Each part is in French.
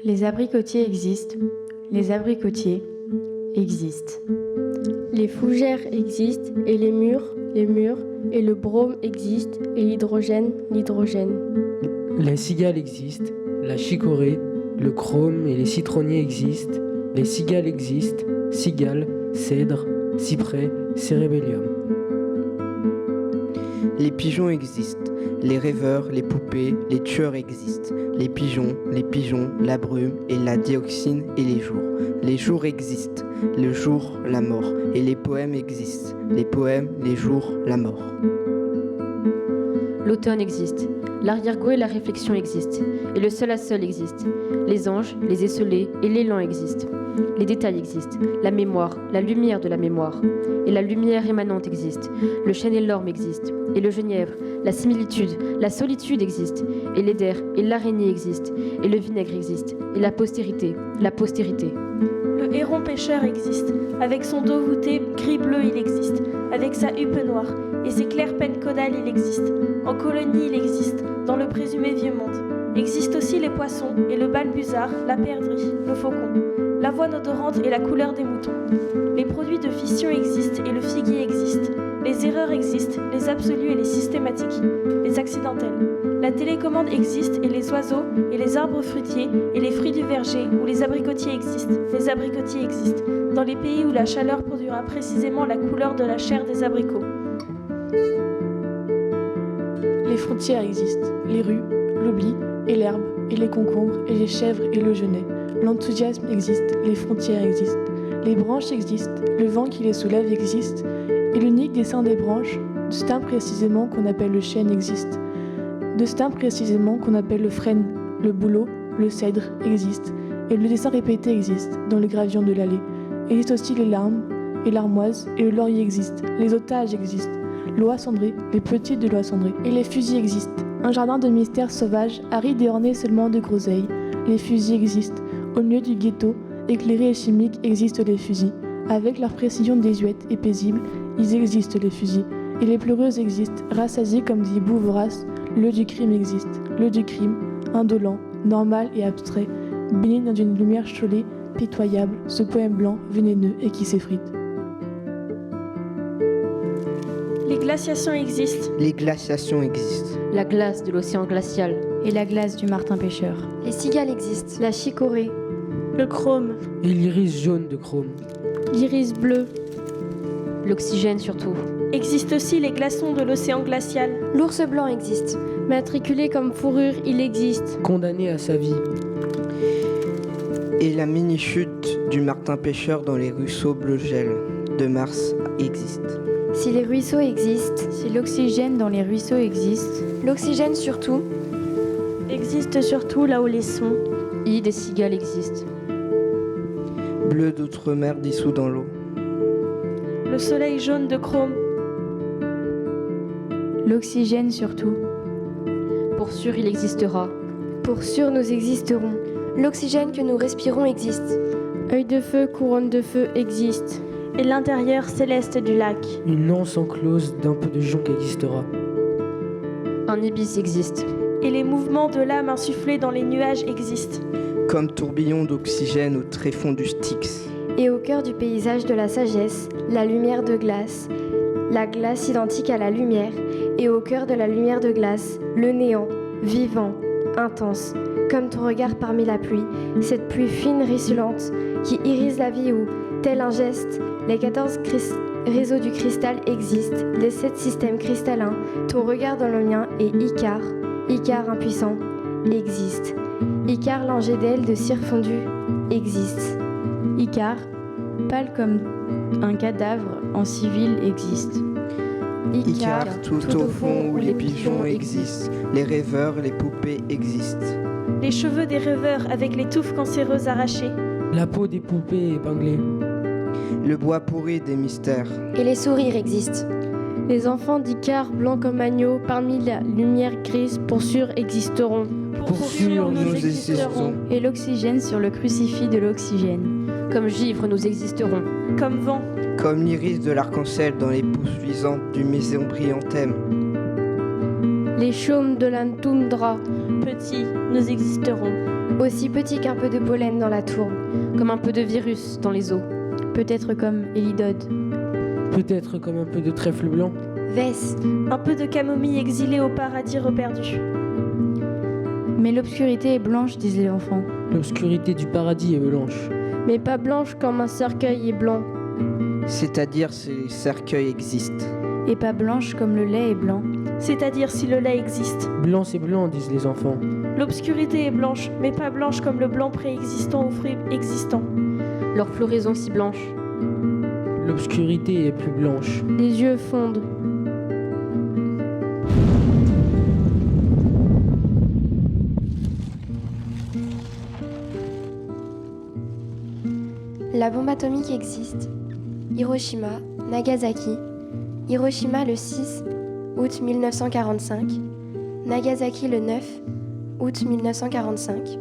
Les abricotiers existent. Les abricotiers existent. Les fougères existent et les murs, et le brome existe et l'hydrogène. Les cigales existent, la chicorée, le chrome et les citronniers existent. Les cigales existent, cigales, cèdre, cyprès, cérébellium. Les pigeons existent, les rêveurs, les poupées, les tueurs existent. Les pigeons, la brume et la dioxine et les jours. Les jours existent, le jour, la mort. Et les poèmes existent, les poèmes, les jours, la mort. L'automne existe, l'arrière-goût et la réflexion existent, et le seul à seul existe. Les anges, les esselés et l'élan existent. Les détails existent, la mémoire, la lumière de la mémoire. Et la lumière émanante existe, le chêne et l'orme existent, et le genièvre, la similitude, la solitude existe, et l'éder et l'araignée existent, et le vinaigre existe, et la postérité. Le héron pêcheur existe, avec son dos voûté gris-bleu il existe, avec sa huppe noire, et ses claires pennes caudales il existe. En colonie il existe, dans le présumé vieux monde. Existent aussi les poissons, et le balbuzard, la perdrix, le faucon, l'avoine odorante et la couleur des moutons. Les produits de fission existent et le figuier existe. Les erreurs existent, les absolus et les systématiques, les accidentelles. La télécommande existe et les oiseaux et les arbres fruitiers et les fruits du verger où les abricotiers existent. Les abricotiers existent dans les pays où la chaleur produira précisément la couleur de la chair des abricots. Les fruitières existent, les rues, l'oubli et l'herbe et les concombres et les chèvres et le genêt. L'enthousiasme existe, les frontières existent, les branches existent, le vent qui les soulève existe, et l'unique dessin des branches, de ce teint précisément qu'on appelle le chêne existe, de ce teint précisément qu'on appelle le frêne, le bouleau, le cèdre existe, et le dessin répété existe dans le gravillon de l'allée. Existent aussi les larmes et l'armoise, et le laurier existe, les otages existent, l'oie cendrée, les petites de l'oie cendrée, et les fusils existent. Un jardin de mystères sauvages, aride et orné seulement de groseilles. Les fusils existent. Au milieu du ghetto, éclairé et chimique, existent les fusils. Avec leur précision désuète et paisible, ils existent les fusils. Et les pleureuses existent, rassasiées comme des hiboux voraces. L'œil du crime existe. L'œil du crime, indolent, normal et abstrait, baigné dans une lumière cholée, pitoyable, ce poème blanc, vénéneux et qui s'effrite. Les glaciations existent. Les glaciations existent. La glace de l'océan glacial. Et la glace du martin pêcheur. Les cigales existent, la chicorée, Le chrome, Et l'iris jaune de chrome. l'iris bleu. L'oxygène surtout. Existent aussi les glaçons de l'océan glacial. l'ours blanc existe, matriculé comme fourrure il existe. Condamné à sa vie. Et la mini-chute du martin pêcheur dans les ruisseaux bleu gel de Mars existe. Si les ruisseaux existent, Si l'oxygène dans les ruisseaux existe, l'oxygène surtout, Existe surtout là où les sons. Des cigales existent. Bleu d'outre-mer dissous dans l'eau. Le soleil jaune de chrome. l'oxygène surtout, Pour sûr, il existera. pour sûr nous existerons. L'oxygène que nous respirons existe. Œil de feu, couronne de feu existe. Et l'intérieur céleste du lac. Une anse enclose d'un peu de jonc existera. Un ibis existe. Et les mouvements de l'âme insufflés dans les nuages existent. Comme tourbillon d'oxygène au tréfonds du Styx. Et au cœur du paysage de la sagesse, la lumière de glace, la glace identique à la lumière, et au cœur de la lumière de glace, le néant, vivant, intense, comme ton regard parmi la pluie, cette pluie fine ruisselante qui irise la vie où, tel un geste, les 14 réseaux du cristal existent, les 7 systèmes cristallins, ton regard dans le mien et Icare impuissant, existe. Icare langé d'ailes de cire fondue, existe. Icare, pâle comme un cadavre en civil existe. Icare, tout au fond où les pigeons existent. Les rêveurs, les poupées existent. Les cheveux des rêveurs avec les touffes cancéreuses arrachées. La peau des poupées épinglées. Le bois pourri des mystères. Et les sourires existent. Les enfants d'Icare, blancs comme agneaux, parmi la lumière grise, pour sûr existeront. Pour sûr, nous existerons. Et l'oxygène sur le crucifix de l'oxygène. Comme givre, nous existerons. Comme vent. Comme l'iris de l'arc-en-ciel dans les pousses luisantes du mésombryanthème. Les chaumes de la toundra. Petits, nous existerons. Aussi petit qu'un peu de pollen dans la tourbe. Comme un peu de virus dans les eaux. Peut-être comme Élidode. Peut-être comme un peu de trèfle blanc. Vès. Un peu de camomille exilée au paradis reperdu. Mais l'obscurité est blanche, disent les enfants. L'obscurité du paradis est blanche. Mais pas blanche comme un cercueil est blanc. C'est-à-dire si les cercueils existent. Et pas blanche comme le lait est blanc. C'est-à-dire si le lait existe. Blanc c'est blanc, disent les enfants. L'obscurité est blanche, mais pas blanche comme le blanc préexistant aux fruits existants. Leur floraison si blanche. L'obscurité est plus blanche. Les yeux fondent. La bombe atomique existe. Hiroshima, Nagasaki. Hiroshima le 6 août 1945. Nagasaki le 9 août 1945.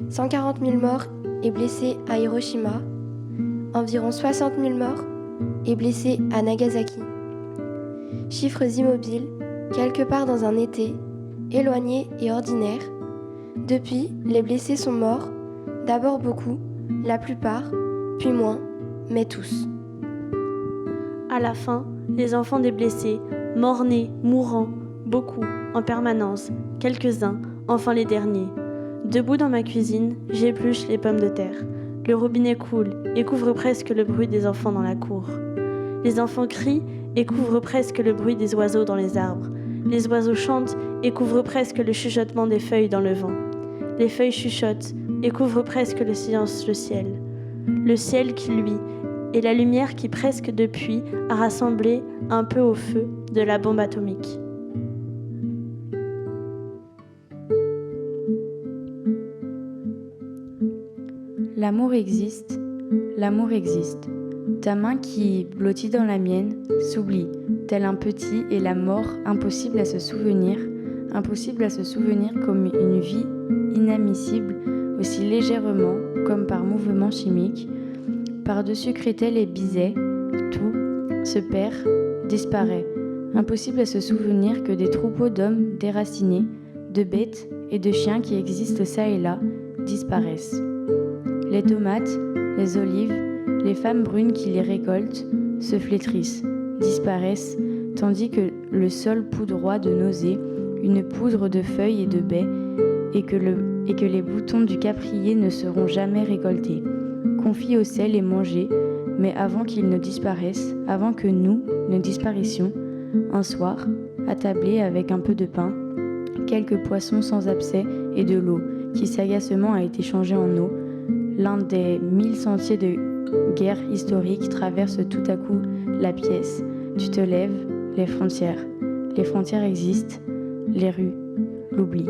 140 000 morts et blessés à Hiroshima. Environ 60 000 morts et blessés à Nagasaki. Chiffres immobiles, quelque part dans un été, éloigné et ordinaire. Depuis, les blessés sont morts, d'abord beaucoup, la plupart, puis moins, mais tous. À la fin, les enfants des blessés, morts-nés, mourants, beaucoup, en permanence, quelques-uns, enfin les derniers. Debout dans ma cuisine, j'épluche les pommes de terre. Le robinet coule et couvre presque le bruit des enfants dans la cour. Les enfants crient et couvrent presque le bruit des oiseaux dans les arbres. Les oiseaux chantent et couvrent presque le chuchotement des feuilles dans le vent. Les feuilles chuchotent et couvrent presque le silence le ciel. Le ciel qui luit et la lumière qui presque depuis a rassemblé un peu au feu de la bombe atomique. L'amour existe, l'amour existe. Ta main qui, blottie dans la mienne, s'oublie, tel un petit, et la mort, impossible à se souvenir comme une vie inadmissible, aussi légèrement comme par mouvement chimique. Par-dessus crételle et biset, tout se perd, disparaît. Impossible à se souvenir que des troupeaux d'hommes déracinés, de bêtes et de chiens qui existent ça et là, disparaissent. Les tomates, les olives, les femmes brunes qui les récoltent se flétrissent, disparaissent, tandis que le sol poudroie de nausée, une poudre de feuilles et de baies, et que les boutons du caprier ne seront jamais récoltés, confiés au sel et mangés, mais avant qu'ils ne disparaissent, avant que nous ne disparissions, un soir, attablés avec un peu de pain, quelques poissons sans abcès et de l'eau qui sagacement a été changée en eau, l'un des 1000 sentiers de guerre historique traverse tout à coup la pièce. Tu te lèves, les frontières. Les frontières existent, les rues, l'oubli.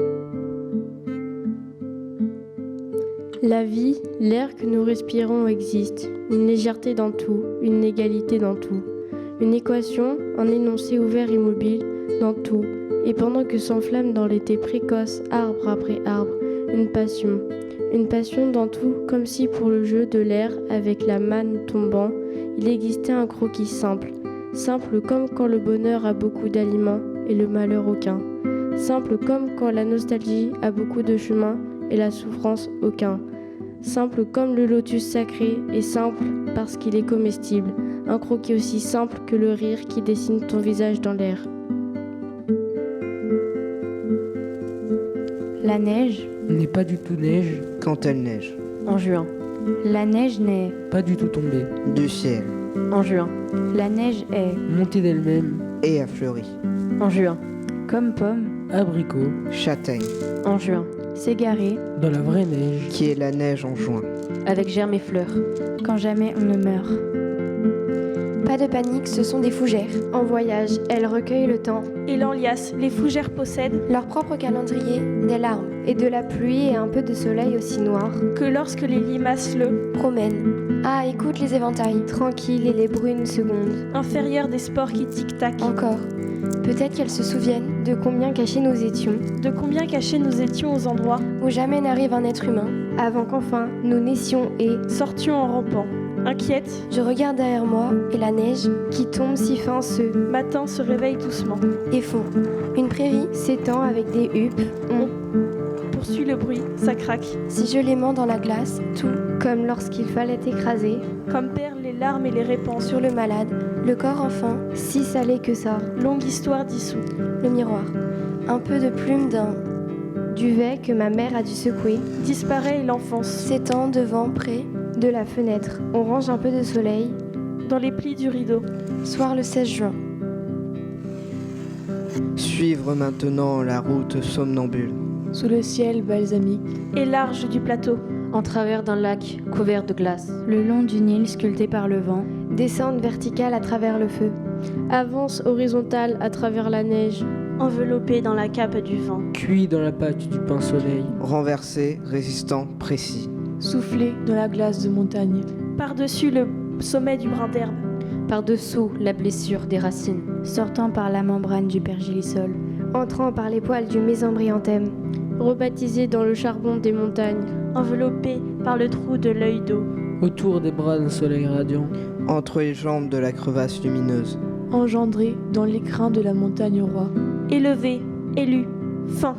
La vie, l'air que nous respirons existe. Une légèreté dans tout, une égalité dans tout. Une équation, un énoncé ouvert et mobile dans tout. Et pendant que s'enflamme dans l'été précoce, arbre après arbre, une passion. Une passion dans tout, comme si pour le jeu de l'air, avec la manne tombant, il existait un croquis simple. Simple comme quand le bonheur a beaucoup d'aliments et le malheur aucun. Simple comme quand la nostalgie a beaucoup de chemin et la souffrance aucun. Simple comme le lotus sacré et simple parce qu'il est comestible. Un croquis aussi simple que le rire qui dessine ton visage dans l'air. La neige N'est pas du tout neige, Quand elle neige, En juin. La neige n'est. pas du tout tombée, du ciel, En juin. La neige est montée d'elle-même, et a fleuri, En juin. comme pomme, abricot, châtaigne, En juin. s'égarer, dans la vraie neige, qui est la neige en juin. Avec germes et fleurs. quand jamais on ne meurt. Pas de panique, ce sont des fougères. En voyage, elles recueillent le temps, Et l'Enlias, les fougères possèdent leur propre calendrier, des larmes, et de la pluie et un peu de soleil aussi noir. que lorsque les limaces le Promènent. Ah, écoute les éventails, tranquilles et les brunes secondes. inférieur des sports qui tic-tac, Encore. Peut-être qu'elles se souviennent de combien cachés nous étions, de combien cachés nous étions aux endroits, où jamais n'arrive un être humain, avant qu'enfin nous naissions et... sortions en rampant. Inquiète, Je regarde derrière moi et la neige qui tombe si fin se matin se réveille doucement. et fond. Une prairie s'étend avec des huppes. poursuit le bruit, ça craque. Si je les mets dans la glace, tout, comme lorsqu'il fallait écraser, Comme perlent les larmes et les répand sur le malade, le corps enfin, si salé que ça, Longue histoire dissout. le miroir. Un peu de plume d'un duvet que ma mère a dû secouer, Disparaît et l'enfance. s'étend devant, près de la fenêtre. On range un peu de soleil. Dans les plis du rideau. Soir le 16 juin. Suivre maintenant la route somnambule. Sous le ciel balsamique, Et large du plateau. En travers d'un lac couvert de glace. Le long du Nil sculpté par le vent, Descente verticale à travers le feu. Avance horizontale à travers la neige. Enveloppé dans la cape du vent. Cuit dans la pâte du pain soleil. Renversé, résistant, précis. soufflé dans la glace de montagne. Par-dessus le sommet du brin d'herbe. Par-dessous la blessure des racines. sortant par la membrane du pergélisol, Entrant par les poils du mésembryantème. Rebaptisé dans le charbon des montagnes. Enveloppé par le trou de l'œil d'eau. Autour des bras d'un soleil radiant. Entre les jambes de la crevasse lumineuse. Engendré dans l'écrin de la montagne roi. Élevé, élu, fin.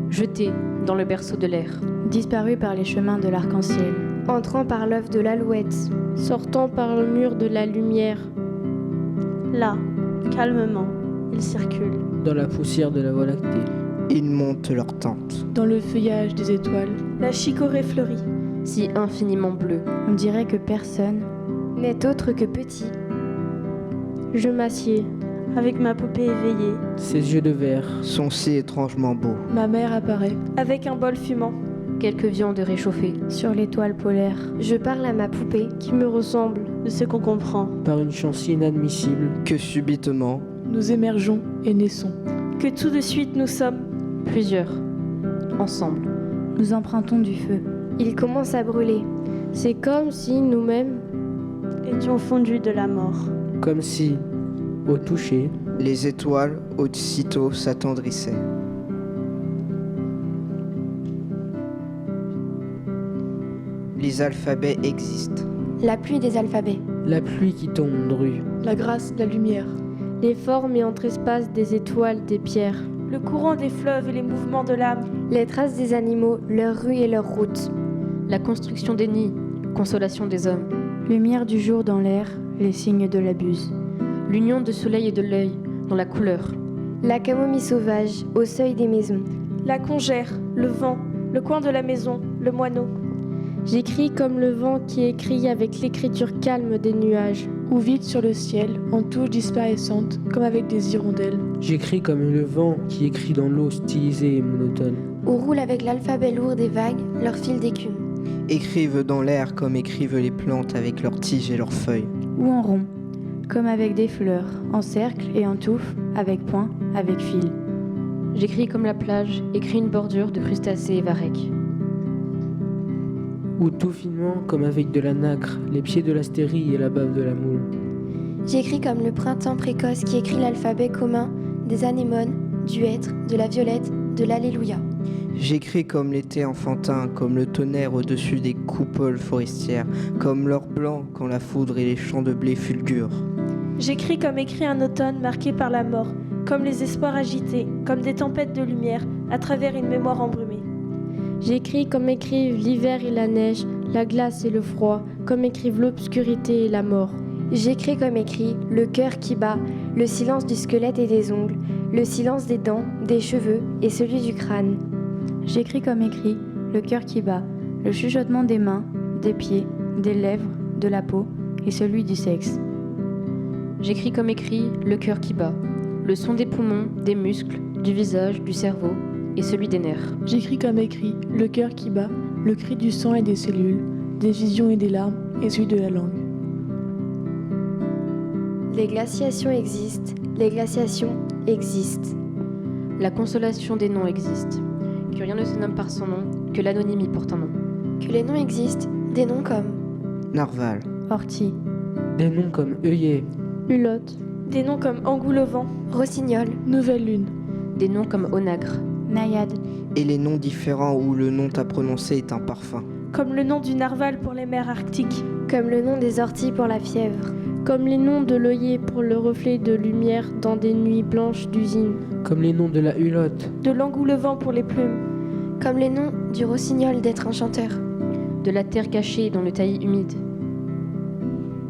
Jeté dans le berceau de l'air. disparu par les chemins de l'arc-en-ciel, Entrant par l'œuf de l'alouette. Sortant par le mur de la lumière. Là, calmement, il circule. Dans la poussière de la Voie lactée. Ils montent leur tente. Dans le feuillage des étoiles. La chicorée fleurit. Si infiniment bleu. on dirait que personne, N'est autre que petit. Je m'assieds. Avec ma poupée éveillée. Ses yeux de verre. Sont si étrangement beaux. Ma mère apparaît. Avec un bol fumant. Quelques viandes réchauffées. sur l'étoile polaire, Je parle à ma poupée. Qui me ressemble. De ce qu'on comprend. Par une chance inadmissible. Que subitement, Nous émergeons et naissons. Que tout de suite nous sommes. Plusieurs. Ensemble. nous empruntons du feu, Il commence à brûler. C'est comme si nous-mêmes, Étions fondus de la mort. Comme si, au toucher, les étoiles aussitôt s'attendrissaient. Les alphabets existent. La pluie des alphabets. la pluie qui tombe drue. La grâce de la lumière. les formes et entre-espaces des étoiles, des pierres. Le courant des fleuves et les mouvements de l'âme. Les traces des animaux, leurs rues et leurs routes. La construction des nids. Consolation des hommes. lumière du jour dans l'air, les signes de la buse, L'union de soleil et de l'œil. Dans la couleur. La camomille sauvage, au seuil des maisons. La congère, le vent, le coin de la maison, le moineau. J'écris comme le vent qui écrit avec l'écriture calme des nuages. Ou vide sur le ciel, en touches disparaissantes, comme avec des hirondelles. J'écris comme le vent qui écrit dans l'eau stylisée et monotone. Où roulent avec l'alphabet lourd des vagues leurs fils d'écume. Écrivent dans l'air comme écrivent les plantes avec leurs tiges et leurs feuilles. ou en rond, comme avec des fleurs, en cercle et en touffe, avec point, avec fil, J'écris comme la plage. Écrit une bordure de crustacés et varechs. Ou tout finement comme avec de la nacre, les pieds de l'astérie et la bave de la moule. J'écris comme le printemps précoce qui écrit l'alphabet commun des anémones, du hêtre, de la violette, de l'alléluia. J'écris comme l'été enfantin, comme le tonnerre au-dessus des coupoles forestières, comme l'or blanc quand la foudre et les champs de blé fulgurent. J'écris comme écrit un automne marqué par la mort, comme les espoirs agités, comme des tempêtes de lumière, à travers une mémoire embrumée. J'écris comme écrivent l'hiver et la neige, la glace et le froid, comme écrivent l'obscurité et la mort. J'écris comme écrit le cœur qui bat, le silence du squelette et des ongles, le silence des dents, des cheveux et celui du crâne. j'écris comme écrit, le cœur qui bat, le chuchotement des mains, des pieds, des lèvres, de la peau, et celui du sexe, J'écris comme écrit le cœur qui bat. Le son des poumons, des muscles, du visage, du cerveau et celui des nerfs. J'écris comme écrit le cœur qui bat, le cri du sang et des cellules, des visions et des larmes, et celui de la langue. Les glaciations existent, les glaciations existent. La consolation des noms existe. Que rien ne se nomme par son nom, que l'anonymie porte un nom. Que les noms existent, des noms comme Narval, ortie, Des noms comme œillet, Hulotte, Des noms comme Angoulevent, Rossignol, Nouvelle lune. Des noms comme onagre. naïade, et les noms différents où le nom à prononcer est un parfum. comme le nom du narval pour les mers arctiques, comme le nom des orties pour la fièvre. comme les noms de l'œillet pour le reflet de lumière dans des nuits blanches d'usine. comme les noms de la hulotte, de l'Angoulevent pour les plumes, comme les noms du rossignol d'être un chanteur, de la terre cachée dans le taillis humide,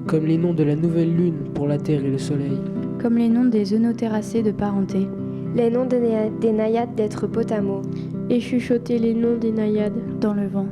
comme les noms de la nouvelle lune pour la terre et le soleil, comme les noms des œnoterracés de parenté, les noms des naïades d'être potamo, et chuchoter les noms des naïades. dans le vent.